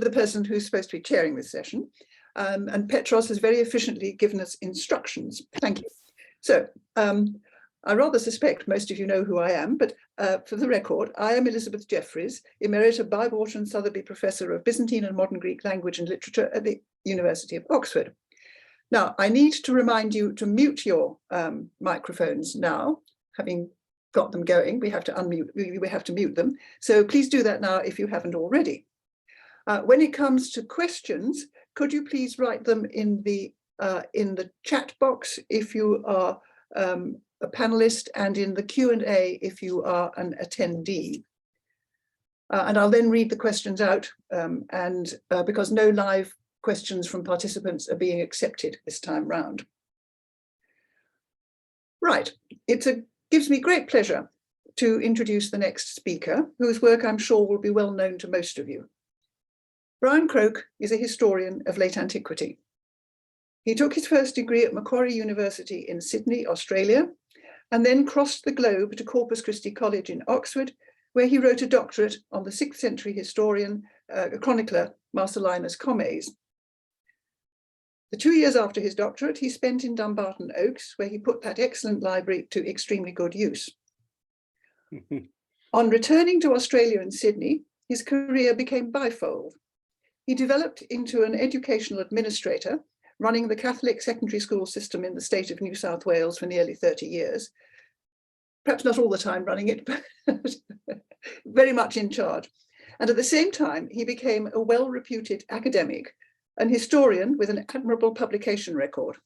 the person who's supposed to be chairing this session. And Petros has very efficiently given us instructions. Thank you. So I rather suspect most of you know who I am, but for the record, I am Elizabeth Jeffreys, Emerita Bywater and Sotheby Professor of Byzantine and Modern Greek Language and Literature at the University of Oxford. Now, I need to remind you to mute your microphones now, having got them going. We have to unmute, we have to mute them. So please do that now if you haven't already. When it comes to questions, could you please write them in the chat box if you are a panelist, and in the Q&A if you are an attendee. And I'll then read the questions out, because no live questions from participants are being accepted this time round. Right, gives me great pleasure to introduce the next speaker, whose work I'm sure will be well known to most of you. Brian Croke is a historian of late antiquity. He took his first degree at Macquarie University in Sydney, Australia, and then crossed the globe to Corpus Christi College in Oxford, where he wrote a doctorate on the 6th century historian, chronicler Marcellinus Comes. The 2 years after his doctorate, he spent in Dumbarton Oaks, where he put that excellent library to extremely good use. On returning to Australia and Sydney, his career became bifold. He developed into an educational administrator, running the Catholic secondary school system in the state of New South Wales for nearly 30 years. Perhaps not all the time running it, but very much in charge. And at the same time, he became a well-reputed academic, an historian with an admirable publication record.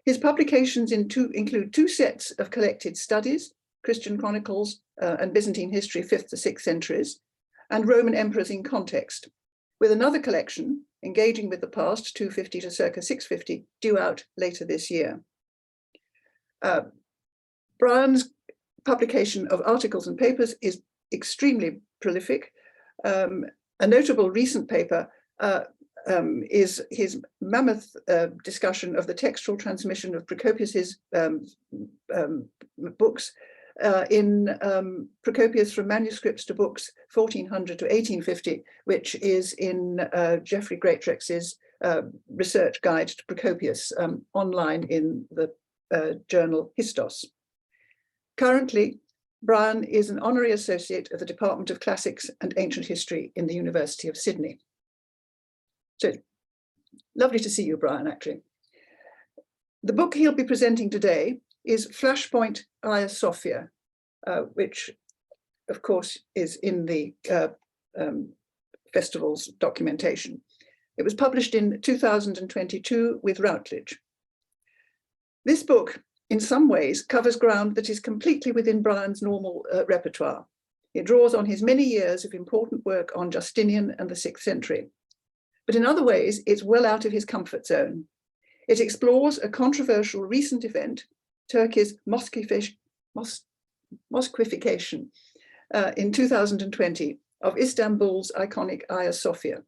His publications include 2 sets of collected studies, Christian Chronicles and Byzantine History, 5th to 6th centuries, and Roman Emperors in Context, with another collection, Engaging with the Past, 250 to circa 650, due out later this year. Brian's publication of articles and papers is extremely prolific. A notable recent paper is his mammoth discussion of the textual transmission of Procopius's books in Procopius from Manuscripts to Books 1400 to 1850, which is in Geoffrey Greatrex's research guide to Procopius, online in the journal Histos. Currently, Brian is an honorary associate of the Department of Classics and Ancient History in the University of Sydney. So, lovely to see you, Brian, actually. The book he'll be presenting today is Flashpoint Hagia Sophia, which, of course, is in the festival's documentation. It was published in 2022 with Routledge. This book, in some ways, covers ground that is completely within Brian's normal repertoire. It draws on his many years of important work on Justinian and the 6th century. But in other ways, it's well out of his comfort zone. It explores a controversial recent event, Turkey's mosquification in 2020 of Istanbul's iconic Hagia Sophia.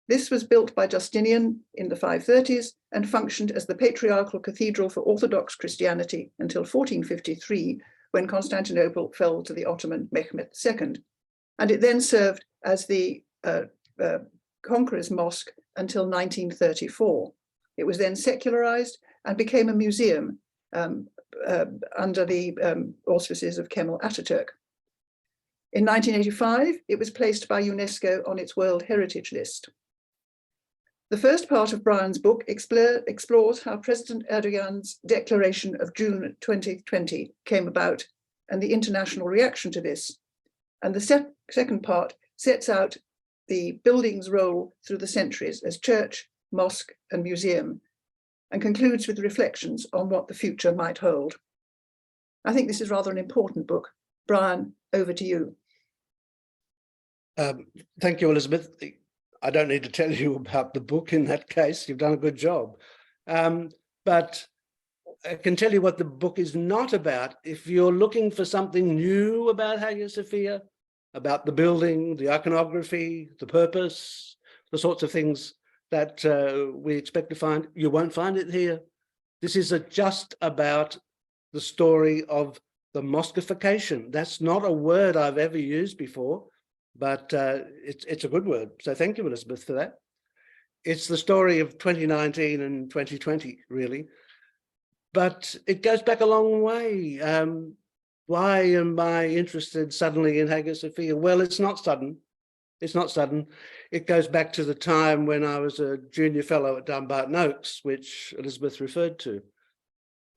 This was built by Justinian in the 530s and functioned as the patriarchal cathedral for Orthodox Christianity until 1453, when Constantinople fell to the Ottoman Mehmed II. And it then served as the conqueror's mosque until 1934. It was then secularized and became a museum under the auspices of Kemal Ataturk. In 1985, it was placed by UNESCO on its World Heritage List. The first part of Brian's book explores how President Erdogan's declaration of June 2020 came about and the international reaction to this. And the second part sets out the building's role through the centuries as church, mosque, and museum, and concludes with reflections on what the future might hold. I think this is rather an important book. Brian, over to you. Thank you, Elizabeth. I don't need to tell you about the book in that case. You've done a good job. But I can tell you what the book is not about. If you're looking for something new about Hagia Sophia, about the building, the iconography, the purpose, the sorts of things that we expect to find, you won't find it here. This is just about the story of the mosquification. That's not a word I've ever used before. but it's a good word. So thank you, Elizabeth, for that. It's the story of 2019 and 2020, really. But it goes back a long way. Why am I interested suddenly in Hagia Sophia? Well, it's not sudden. It's not sudden. It goes back to the time when I was a junior fellow at Dumbarton Oaks, which Elizabeth referred to.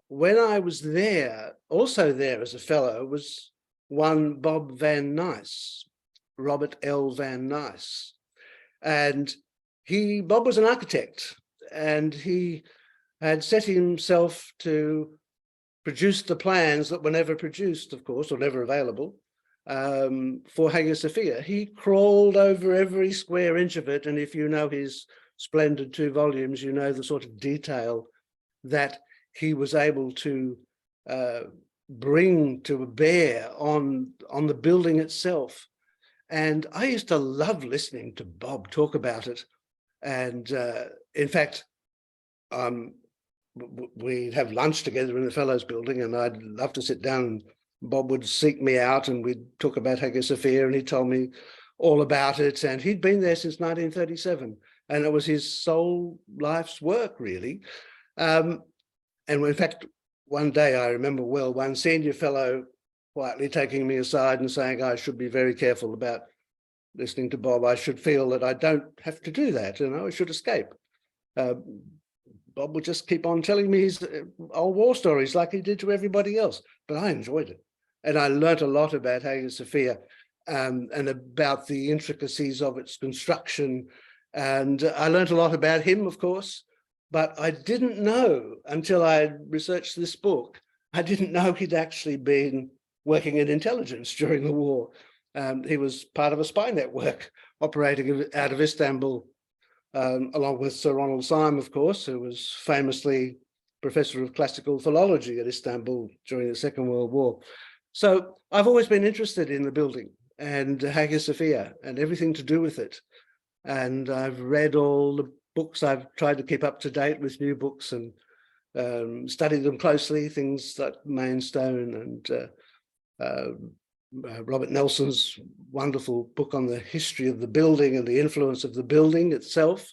When I was there, also there as a fellow, was one Bob Van Nice, Robert L. Van Nice. And Bob was an architect, and he had set himself to produce the plans that were never produced, of course, or never available, for Hagia Sophia. He crawled over every square inch of it, and if you know his splendid 2 volumes, you know the sort of detail that he was able to bring to bear on the building itself. And I used to love listening to Bob talk about it. And in fact, we'd have lunch together in the Fellows Building, and I'd love to sit down, and Bob would seek me out, and we'd talk about Hagia Sophia, and he told me all about it. And he'd been there since 1937, and it was his sole life's work, really. And in fact, one day I remember well, one senior fellow quietly taking me aside and saying I should be very careful about listening to Bob. I should feel that I don't have to do that, I should escape. Bob would just keep on telling me his old war stories like he did to everybody else, but I enjoyed it. And I learnt a lot about Hagia Sophia and about the intricacies of its construction. And I learnt a lot about him, of course, but I didn't know until I researched this book, I didn't know he'd actually been working in intelligence during the war. He was part of a spy network operating out of Istanbul, along with Sir Ronald Syme, of course, who was famously professor of classical philology at Istanbul during the Second World War. So I've always been interested in the building and Hagia Sophia and everything to do with it. And I've read all the books. I've tried to keep up to date with new books and studied them closely, things like Mainstone and Robert Nelson's wonderful book on the history of the building and the influence of the building itself,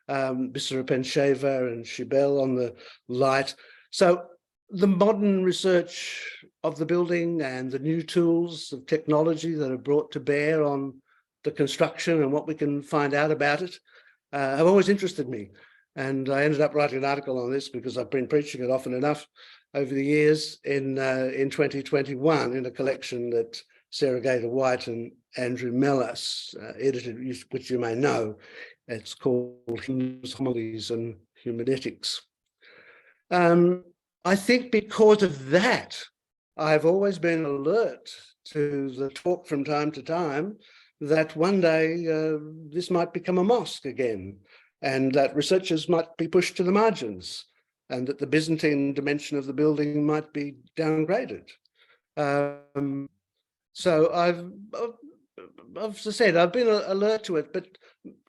Bissera Pensheva and Schibel on the light. So the modern research of the building and the new tools of technology that are brought to bear on the construction and what we can find out about it have always interested me. And I ended up writing an article on this because I've been preaching it often enough over the years in 2021 in a collection that Sarah Gator White and Andrew Mellas edited, which you may know. It's called Hymns, Homilies and Humanetics. I think because of that, I've always been alert to the talk from time to time that one day this might become a mosque again, and that researchers might be pushed to the margins, and that the Byzantine dimension of the building might be downgraded. So as I said, I've been alert to it, but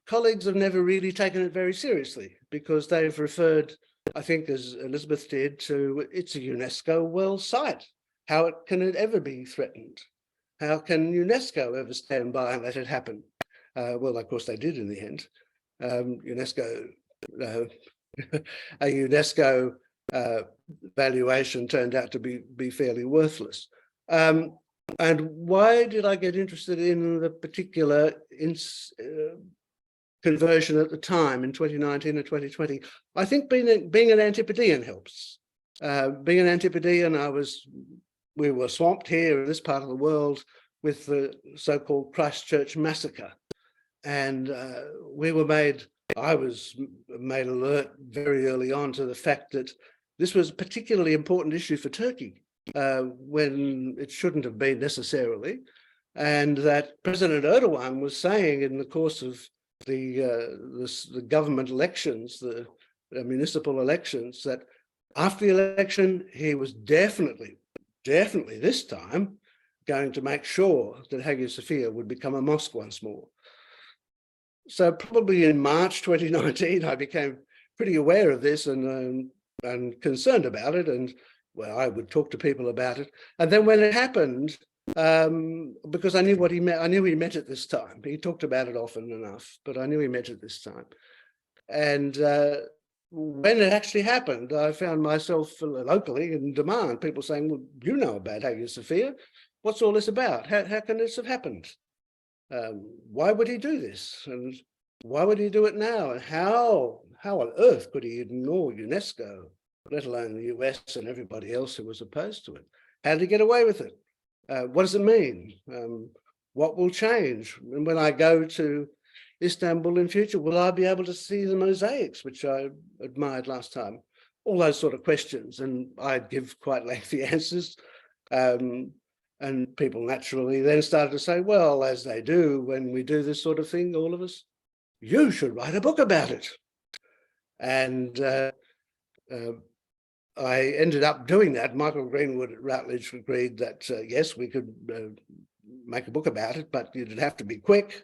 colleagues have never really taken it very seriously because they've referred, I think, as Elizabeth did, to it's a UNESCO World Site. How can it ever be threatened? How can UNESCO ever stand by and let it happen? Well, of course, they did in the end. A UNESCO valuation turned out to be fairly worthless. And why did I get interested in the particular conversion at the time in 2019 and 2020? I think being an Antipodean helps. Being an Antipodean, we were swamped here in this part of the world with the so-called Christchurch massacre. And I was made alert very early on to the fact that this was a particularly important issue for Turkey when it shouldn't have been necessarily. And that President Erdogan was saying in the course of the government elections, the municipal elections, that after the election, he was definitely this time going to make sure that Hagia Sophia would become a mosque once more. So probably in March 2019, I became pretty aware of this and concerned about it. And well, I would talk to people about it. And then when it happened, because I knew what he meant. I knew he meant it this time. He talked about it often enough, but I knew he meant it this time. And when it actually happened, I found myself locally in demand, people saying, well, you know about Hagia Sophia. What's all this about? How can this have happened? Why would he do this? And why would he do it now? And how on earth could he ignore UNESCO, let alone the US and everybody else who was opposed to it? How did he get away with it? What does it mean? What will change? And when I go to Istanbul in future, will I be able to see the mosaics, which I admired last time? All those sort of questions. And I'd give quite lengthy answers. And people naturally then started to say, well, as they do when we do this sort of thing, all of us, you should write a book about it. And I ended up doing that. Michael Greenwood at Routledge agreed that, yes, we could make a book about it, but it'd have to be quick.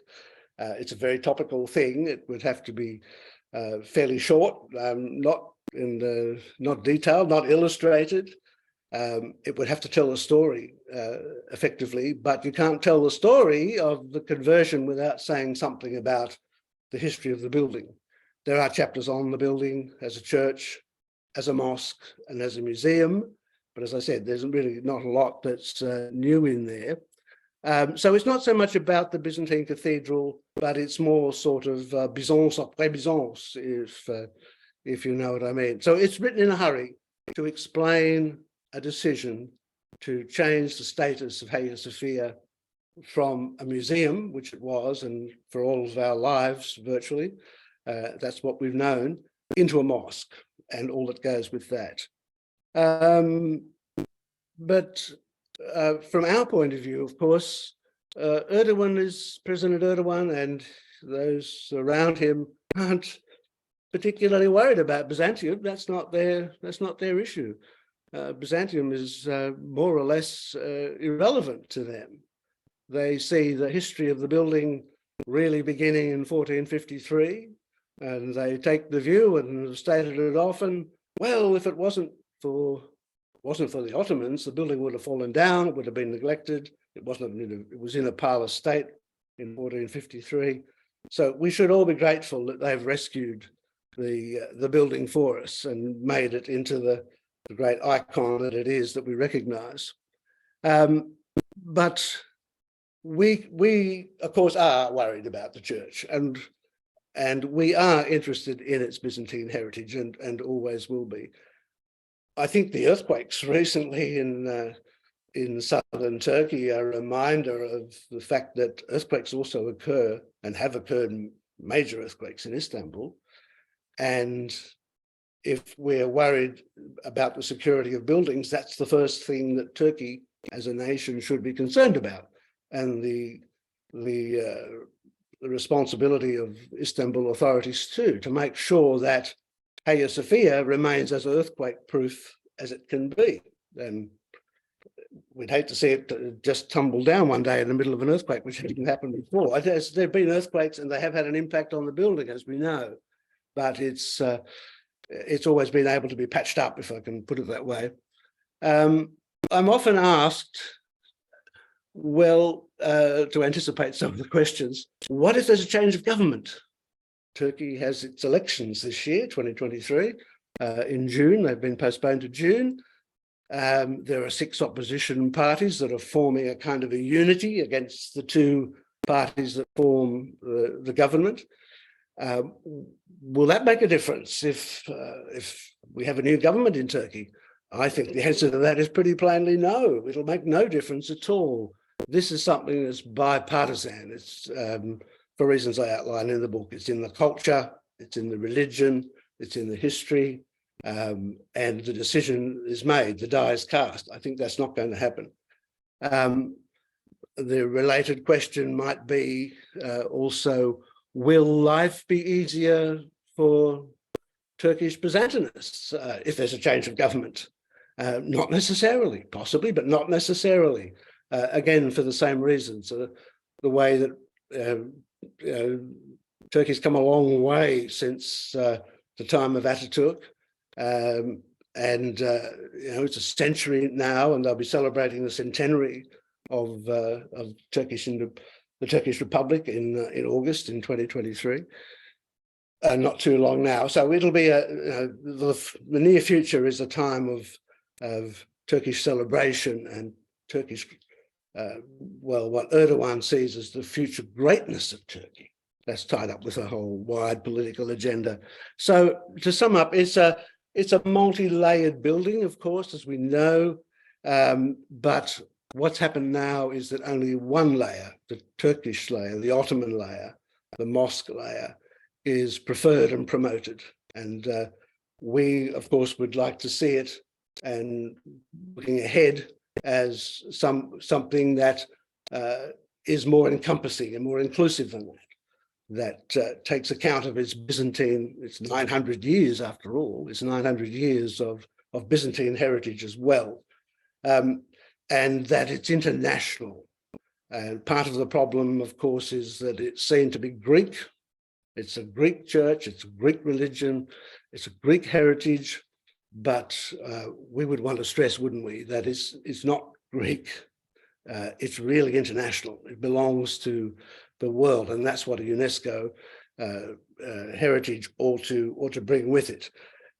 It's a very topical thing. It would have to be fairly short, not detailed, not illustrated. It would have to tell a story effectively, but you can't tell the story of the conversion without saying something about the history of the building. There are chapters on the building as a church, as a mosque, and as a museum. But as I said, there's really not a lot that's new in there. So it's not so much about the Byzantine cathedral, but it's more sort of Byzance après Byzance, if you know what I mean. So it's written in a hurry to explain a decision to change the status of Hagia Sophia from a museum, which it was, and for all of our lives virtually, that's what we've known, into a mosque and all that goes with that. But from our point of view, of course, President Erdogan and those around him aren't particularly worried about Byzantium. That's not their issue. Byzantium is more or less irrelevant to them. They see the history of the building really beginning in 1453, and they take the view, and have stated it often, well, if it wasn't for the Ottomans, the building would have fallen down, it would have been neglected. It was in a parlous state in 1453. So we should all be grateful that they've rescued the building for us and made it into the great icon that it is that we recognize. But we of course are worried about the church, and we are interested in its Byzantine heritage and always will be. I think the earthquakes recently in southern Turkey are a reminder of the fact that earthquakes also occur and have occurred, major earthquakes in Istanbul. And if we're worried about the security of buildings, that's the first thing that Turkey as a nation should be concerned about. And the responsibility of Istanbul authorities too, to make sure that Hagia Sophia remains as earthquake-proof as it can be. And we'd hate to see it just tumble down one day in the middle of an earthquake, which didn't happen before. There have been earthquakes and they have had an impact on the building, as we know, but it's always been able to be patched up, if I can put it that way. I'm often asked, well, to anticipate some of the questions, what if there's a change of government? Turkey has its elections this year, 2023, in June. They've been postponed to June. There are 6 opposition parties that are forming a kind of a unity against the 2 parties that form the government. Will that make a difference if we have a new government in Turkey? I think the answer to that is pretty plainly no. It'll make no difference at all. This is something that's bipartisan. It's for reasons I outline in the book. It's in the culture, it's in the religion, it's in the history, and the decision is made, the die is cast. I think that's not going to happen. The related question might be also, will life be easier for Turkish Byzantinists if there's a change of government? Not necessarily, possibly, but not necessarily. Again, for the same reasons. The way that Turkey's come a long way since the time of Ataturk, and it's a century now, and they'll be celebrating the centenary of the Turkish Republic in August in 2023. Not too long now. So it'll be the near future is a time of Turkish celebration and Turkish, what Erdogan sees as the future greatness of Turkey. That's tied up with a whole wide political agenda. So to sum up, it's a multi-layered building, of course, as we know, but what's happened now is that only one layer, the Turkish layer, the Ottoman layer, the mosque layer, is preferred and promoted. And we, of course, would like to see it, and looking ahead, as something that is more encompassing and more inclusive than that takes account of its Byzantine, it's 900 years after all, it's 900 years of Byzantine heritage as well, and that it's international. And part of the problem, of course, is that it's seen to be Greek. It's a Greek church, it's a Greek religion, it's a Greek heritage, but we would want to stress, wouldn't we, that it's not Greek, it's really international. It belongs to the world, and that's what a UNESCO heritage ought to bring with it.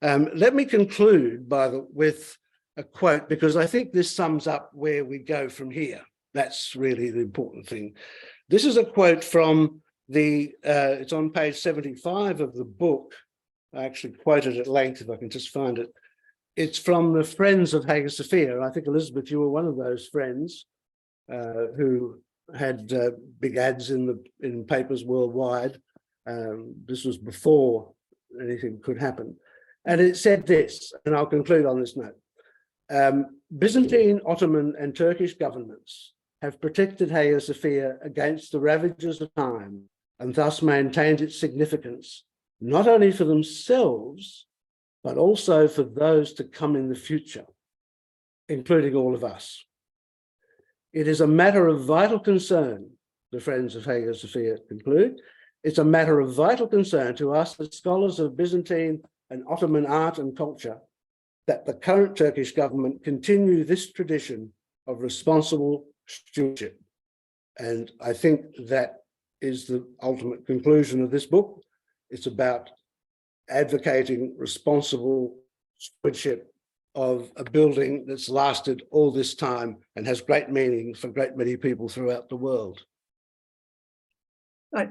Let me conclude with a quote, because I think this sums up where we go from here. That's really the important thing. This is a quote from it's on page 75 of the book. I actually quoted at length, if I can just find it. It's from the Friends of Hagia Sophia. I think, Elizabeth, you were one of those friends who had big ads in papers worldwide. This was before anything could happen. And it said this, and I'll conclude on this note. Byzantine, Ottoman, and Turkish governments have protected Hagia Sophia against the ravages of time, and thus maintained its significance, not only for themselves, but also for those to come in the future, including all of us. It is a matter of vital concern, the Friends of Hagia Sophia conclude, it's a matter of vital concern to us as scholars of Byzantine and Ottoman art and culture, that the current Turkish government continue this tradition of responsible stewardship. And I think that is the ultimate conclusion of this book. It's about advocating responsible stewardship of a building that's lasted all this time and has great meaning for a great many people throughout the world.